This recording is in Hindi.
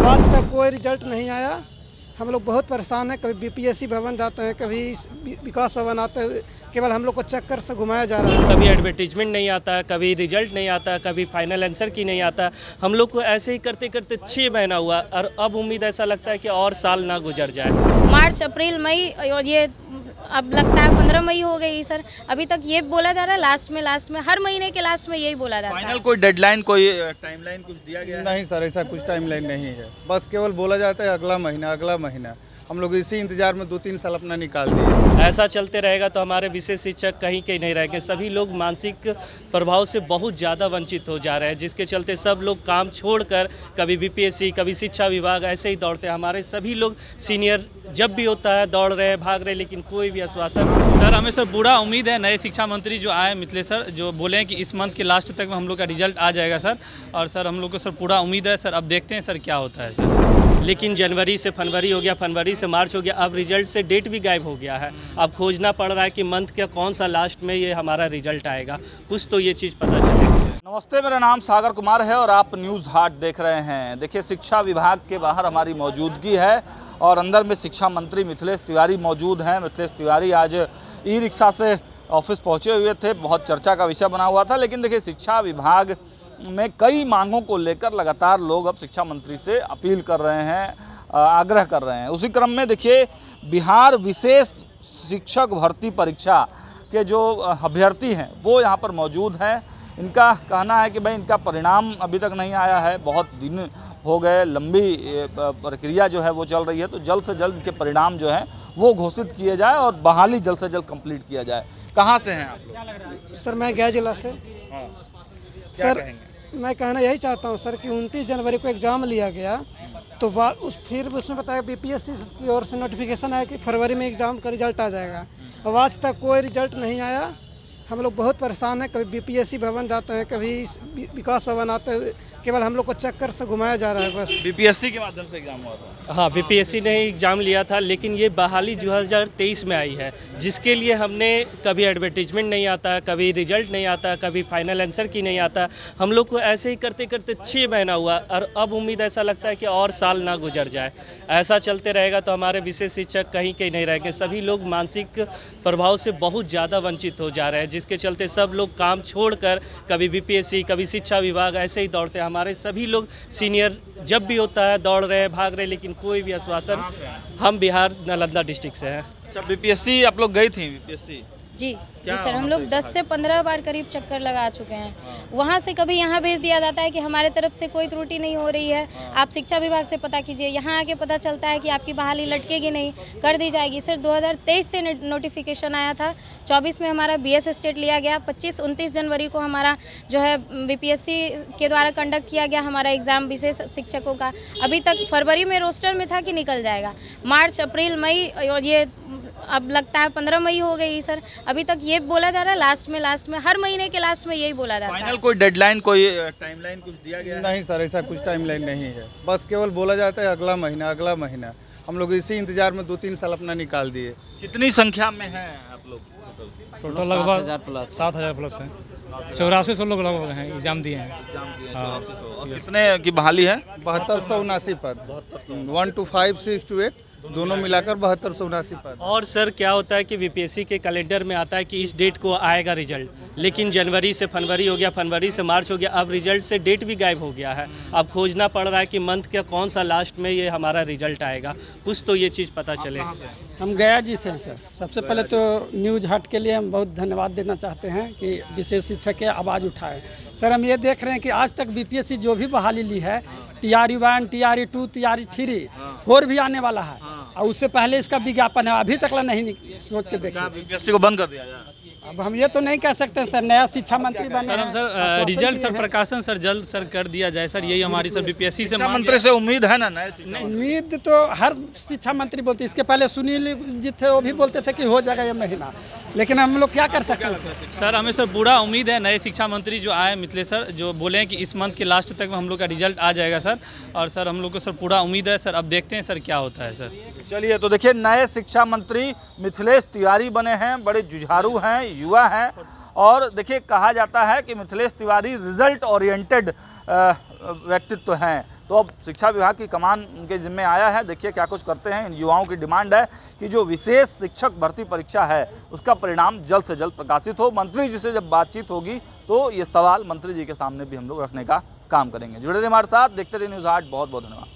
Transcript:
आज तक कोई रिजल्ट नहीं आया। हम लोग बहुत परेशान हैं। कभी बीपीएससी भवन जाते हैं, कभी विकास भवन आते हैं, केवल हम लोग को चक्कर से घुमाया जा रहा है। कभी एडवर्टीजमेंट नहीं आता, कभी रिजल्ट नहीं आता, कभी फाइनल आंसर की नहीं आता। हम लोग को ऐसे ही करते करते 6 महीना हुआ और अब उम्मीद ऐसा लगता है कि और साल ना गुजर जाए। मार्च, अप्रैल, मई और ये अब लगता है 15 मई हो गई सर। अभी तक ये बोला जा रहा है लास्ट में हर महीने के लास्ट में यही बोला जाता है। फाइनल कोई डेडलाइन, कोई टाइमलाइन कुछ दिया गया है? नहीं सर, ऐसा कुछ टाइमलाइन नहीं है। बस केवल बोला जाता है अगला महीना। हम लोग इसी इंतजार में 2-3 साल अपना निकाल दिए। ऐसा चलते रहेगा तो हमारे विषय शिक्षक कहीं कहीं नहीं रहेंगे। सभी लोग मानसिक प्रभाव से बहुत ज़्यादा वंचित हो जा रहे हैं, जिसके चलते सब लोग काम छोड़कर कभी बीपीएससी, कभी शिक्षा विभाग ऐसे ही दौड़ते हैं। हमारे सभी लोग सीनियर जब भी होता है दौड़ रहे हैं, भाग रहे हैं, लेकिन कोई भी आश्वासन। सर हमें सर पूरा उम्मीद है, नए शिक्षा मंत्री जो आए मिथिलेश सर, जो बोले हैं कि इस मंथ के लास्ट तक में हम लोग का रिजल्ट आ जाएगा सर। और सर हम लोग को सर पूरा उम्मीद है सर। अब देखते हैं सर क्या होता है सर। लेकिन जनवरी से फरवरी हो गया, फरवरी से मार्च हो गया, अब रिजल्ट से डेट भी गायब हो गया है। अब खोजना पड़ रहा है कि मंथ का कौन सा लास्ट में ये हमारा रिजल्ट आएगा। कुछ तो ये चीज़ पता चले। नमस्ते, मेरा नाम सागर कुमार है और आप न्यूज़ हाट देख रहे हैं। देखिए, शिक्षा विभाग के बाहर हमारी मौजूदगी है और अंदर में शिक्षा मंत्री मिथिलेश तिवारी मौजूद हैं। मिथिलेश तिवारी आज ई रिक्शा से ऑफिस पहुंचे हुए थे। बहुत चर्चा का विषय बना हुआ था। लेकिन देखिए, शिक्षा विभाग में कई मांगों को लेकर लगातार लोग अब शिक्षा मंत्री से अपील कर रहे हैं, आग्रह कर रहे हैं। उसी क्रम में देखिए, बिहार विशेष शिक्षक भर्ती परीक्षा के जो अभ्यर्थी हैं वो यहाँ पर मौजूद हैं। इनका कहना है कि भाई इनका परिणाम अभी तक नहीं आया है, बहुत दिन हो गए, लंबी प्रक्रिया जो है वो चल रही है। तो जल्द से जल्द इनके परिणाम जो है वो घोषित किए जाए और बहाली जल्द से जल्द कंप्लीट किया जाए। कहाँ से हैं आप? सर मैं गया जिला से। सर मैं कहना यही चाहता हूँ सर कि 29 जनवरी को एग्ज़ाम लिया गया, तो फिर उसमें बताया बीपीएससी की ओर से नोटिफिकेशन आया कि फरवरी में एग्ज़ाम का रिजल्ट आ जाएगा। अब आज तक कोई रिजल्ट नहीं आया। हम लोग बहुत परेशान हैं। कभी बीपीएससी भवन जाते हैं, कभी विकास भवन आते हैं, केवल हम लोग को चक्कर से घुमाया जा रहा है बस। बीपीएससी के माध्यम से एग्जाम हुआ था? हाँ, बीपीएससी ने एग्ज़ाम लिया था, लेकिन ये बहाली 2023 में आई है, जिसके लिए हमने कभी एडवर्टीजमेंट नहीं आता, कभी रिजल्ट नहीं आता, कभी फाइनल आंसर की नहीं आता। हम लोग को ऐसे ही करते करते 6 महीना हुआ और अब उम्मीद ऐसा लगता है कि और साल ना गुजर जाए। ऐसा चलते रहेगा तो हमारे विषय शिक्षक कहीं कहीं नहीं रहेंगे। सभी लोग मानसिक प्रभाव से बहुत ज़्यादा वंचित हो जा रहे हैं, जिसके चलते सब लोग काम छोड़कर कभी बीपीएससी, कभी शिक्षा विभाग ऐसे ही दौड़ते हैं। हमारे सभी लोग सीनियर जब भी होता है दौड़ रहे हैं, भाग रहे हैं, लेकिन कोई भी आश्वासन। हम बिहार नालंदा डिस्ट्रिक्ट से हैं। अच्छा, बीपीएससी आप लोग गई थी? बीपीएससी जी सर, हम लोग 10 से 15 बार करीब चक्कर लगा चुके हैं। वहाँ से कभी यहाँ भेज दिया जाता है कि हमारे तरफ से कोई त्रुटि नहीं हो रही है, आप शिक्षा विभाग से पता कीजिए। यहाँ आके पता चलता है कि आपकी बहाली लटकेगी नहीं, कर दी जाएगी। सर 2023 से नोटिफिकेशन आया था, 24 में हमारा बीएस स्टेट लिया गया, 25-29 जनवरी को हमारा जो है बीपीएससी के द्वारा कंडक्ट किया गया हमारा एग्ज़ाम विशेष शिक्षकों का। अभी तक फरवरी में रोस्टर में था कि निकल जाएगा। मार्च, अप्रैल, मई और ये अब लगता है 15 मई हो गई सर। अभी तक ये बोला जा रहा है लास्ट में हर महीने के लास्ट में यही बोला जाता है। फाइनल कोई डेडलाइन, कोई टाइमलाइन कुछ दिया गया है? नहीं सर, ऐसा कुछ टाइमलाइन नहीं है। बस केवल बोला जाता है अगला महीना। हम लोग इसी इंतजार में 2-3 साल अपना निकाल दिए। कितनी संख्या में हैं आप लोग? टोटल लगभग 7,000 प्लस हैं। 8400 लोग लगभग हैं, एग्जाम दिए हैं। और कितने की बहाली है? 7279 पद, 1 to 5, 6 to 8 दोनों मिलाकर 7279 पद। और सर क्या होता है कि बीपीएससी के कैलेंडर में आता है कि इस डेट को आएगा रिजल्ट, लेकिन जनवरी से फरवरी हो गया, फरवरी से मार्च हो गया, अब रिजल्ट से डेट भी गायब हो गया है। अब खोजना पड़ रहा है कि मंथ का कौन सा लास्ट में ये हमारा रिजल्ट आएगा। कुछ तो ये चीज़ पता चले। हम गया जी से सर। सबसे पहले तो न्यूज़ हट के लिए हम बहुत धन्यवाद देना चाहते हैं कि विशेष शिक्षक के आवाज़ उठाए। सर हम ये देख रहे हैं कि आज तक बीपीएससी जो भी बहाली ली है, TRE 1, TRE 2, TRE 3, 4 भी आने वाला है और उससे पहले इसका विज्ञापन है, अभी तक नहीं सोच के देखिए। बीपीएससी को बंद कर दिया जाए? अब हम ये तो नहीं कह सकते सर, नया शिक्षा मंत्री बने सर हम सर रिजल्ट सर प्रकाशन सर जल्द सर कर दिया जाए सर, यही हमारी सर बीपीएससी से मंत्री से उम्मीद है ना? नए शिक्षा उम्मीद तो हर शिक्षा मंत्री बोलते, इसके पहले सुनील जी थे वो भी बोलते थे कि हो जाएगा ये महीना, लेकिन हम लोग क्या कर सकते हैं सर। हमें सर पूरा उम्मीद है, नए शिक्षा मंत्री जो आए मिथिलेश सर, जो बोले हैं कि इस मंथ के लास्ट तक में हम लोग का रिजल्ट आ जाएगा सर। और सर हम लोग को सर पूरा उम्मीद है सर। अब देखते हैं सर क्या होता है सर। चलिए, तो देखिए, नए शिक्षा मंत्री मिथिलेश तिवारी बने हैं, बड़े जुझारू हैं, युवा हैं और देखिए कहा जाता है कि मिथिलेश तिवारी रिजल्ट ओरिएंटेड व्यक्तित्व हैं। तो अब शिक्षा विभाग की कमान उनके जिम्मे आया है। देखिए क्या कुछ करते हैं। इन युवाओं की डिमांड है कि जो विशेष शिक्षक भर्ती परीक्षा है उसका परिणाम जल्द से जल्द प्रकाशित हो। मंत्री जी से जब बातचीत होगी तो ये सवाल मंत्री जी के सामने भी हम लोग रखने का काम करेंगे। जुड़े रहिए हमारे साथ, देखते रहिए न्यूज़ 8। बहुत बहुत धन्यवाद।